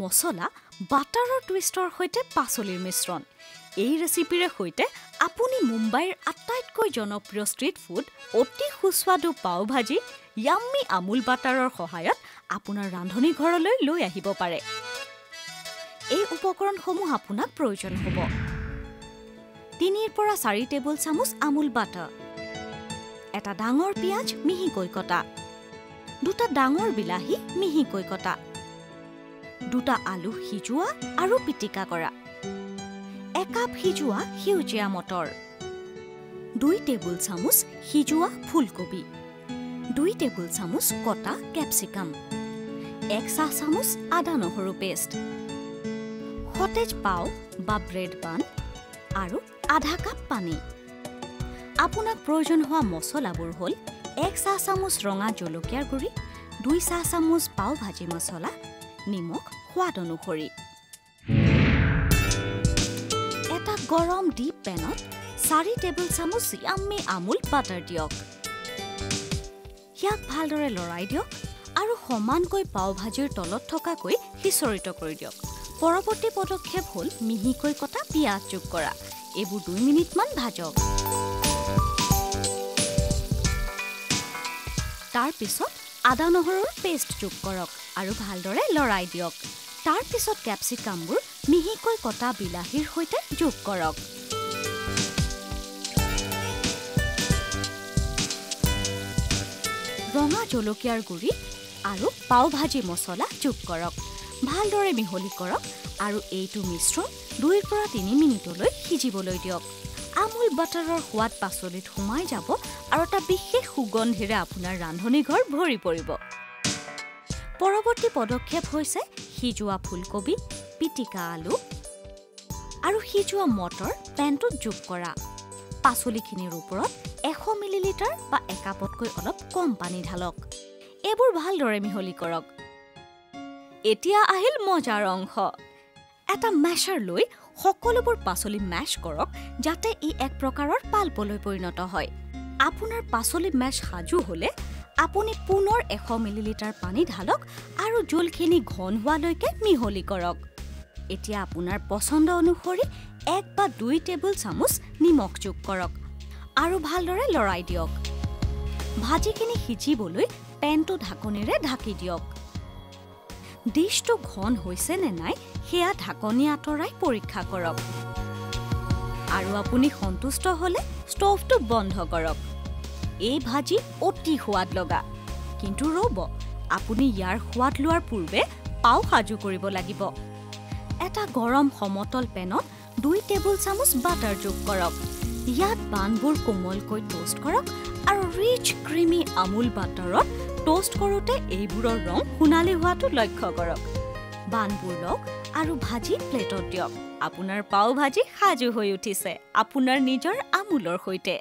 মছলা বাটাৰৰ টুইষ্টৰ সৈতে পাচলিৰ মিশ্ৰণ এই ৰেচিপিৰে সৈতে আপুনি মুম্বাইৰ আটাইতকৈ জনপ্ৰিয় ষ্ট্ৰীট ফুড অতি সুস্বাদু পাও ভাজি ইয়াম্মি আমুল বাটাৰৰ সহায়ত আপোনাৰ ৰান্ধনি ঘৰলৈ লৈ আহিব পাৰে এই উপকৰণসমূহ আপোনাক প্ৰয়োজন হ'ব 3 পৰা 4 টেবুল চামুচ আমুল বাটাৰ এটা ডাঙৰ পিয়াজ মিহিকৈ কটা দুটা ডাঙৰ বিলাহী মিহিকৈ কটা দুটা আলু সিজোৱা আৰু পিটিকা কৰা 1 কাপ সিজোৱা সেউজীয়া মটৰ 2 টেবুল চামুচ সিজোৱা ফুলকবি 2 টেবুল চামুচ কটা ক্যাপসিকাম 1 চাহ চামুচ আদা নহৰু পেষ্ট সতেজ পাও বা ব্ৰেড বান আৰু আধা কাপ পানী আপোনাক প্ৰয়োজন হোৱা মছলাবোৰ হ'ল 1 চাহ চামুচ ৰঙা জলকীয়াৰ গুৰি 2 চাহ চামুচ পাও ভাজি মছলা নিমখ সোৱাদ অনুসৰি এটা গৰম ডিপ পেনত 4 টেবুল চামুচ ইয়াম্মি আমুল বাটাৰ দিয়ক ইয়াক ভালদৰে লৰাই দিয়ক আৰু সমানকৈ পাও ভাজিৰ তলত থকাকৈ সিঁচৰিত কৰি দিয়ক পৰৱৰ্তী পদক্ষেপ হ'ল মিহিকৈ কটা পিয়াজ যোগ কৰা এইবোৰ 2 মিনিটমান ভাজক তাৰ পিছত আদা নহৰুৰ পেষ্ট যোগ কৰক আৰু ভালদৰে লৰাই দিয়ক তাৰ পিছত ক্যাপসিকামবোৰ মিহিকৈ কটা বিলাহীৰ সৈতে যোগ কৰক ৰঙা জলকীয়াৰ গুৰি আৰু পাও ভাজি মছলা যোগ কৰক ভালদৰে মিহলি কৰক আৰু এইটো মিশ্ৰণ 2 পৰা 3 মিনিটলৈ সিজিবলৈ দিয়ক আমুল বাটাৰৰ সোৱাদ পাচলিত সোমাই যাব আৰু এটা বিশেষ সুগন্ধিৰে আপোনাৰ ৰান্ধনি ঘৰ ভৰি পৰিব পৰৱৰ্তী পদক্ষেপ হৈছে সিজোৱা ফুলকবি পিটিকা আলু আৰু সিজোৱা মটৰ পেনটোত যোগ কৰা পাচলিখিনিৰ ওপৰত 100 মিলিলিটাৰ বা 1 কাপতকৈ অলপ কম পানী ঢালক এইবোৰ ভালদৰে মিহলি কৰক এতিয়া আহিল মজাৰ অংশ এটা মেছাৰ লৈ সকলোবোৰ পাচলি মেছ কৰক যাতে ই এক প্ৰকাৰৰ পাল্পলৈ পৰিণত হয় আপোনাৰ পাচলি মেছ সাজু হলে আপুনি পুনৰ 100 মিলিলিটাৰ পানী ঢালক আৰু জলখিনি ঘন হোৱালৈকে মিহলি কৰক এতিয়া আপোনাৰ পছন্দ অনুসৰি 1 বা 2 টেবুল চামুচ নিমখ যোগ কৰক আৰু ভালদৰে লৰাই দিয়ক ভাজিখিনি সিজিবলৈ পেনটো ঢাকনিৰে ঢাকি দিয়ক ডিশটো ঘন হৈছে নে নাই হেয়া ঢাকনি আঁতৰাই পৰীক্ষা কৰক আৰু আপুনি সন্তুষ্ট হলে ষ্টভটো বন্ধ কৰক এই ভাজি অতি সোৱাদ লগা কিন্তু ৰব আপুনি ইয়াৰ সোৱাদ লোৱাৰ পূৰ্বে পাও সাজু কৰিব লাগিব এটা গৰম সমতল পেনত 2 টেবুল চামুচ বাটাৰ যোগ কৰক ইয়াত বানবোৰ কোমলকৈ টোষ্ট কৰক আৰু ৰিচ ক্ৰিমি আমুল বাটাৰত টোষ্ট কৰোতে এইবোৰৰ ৰং সোণালী হোৱাটো লক্ষ্য কৰক বানবোৰ লওক আৰু ভাজি প্লেটত দিয়ক আপোনাৰ পাও ভাজি সাজু হৈ উঠিছে আপোনাৰ নিজৰ আমুলৰ সৈতে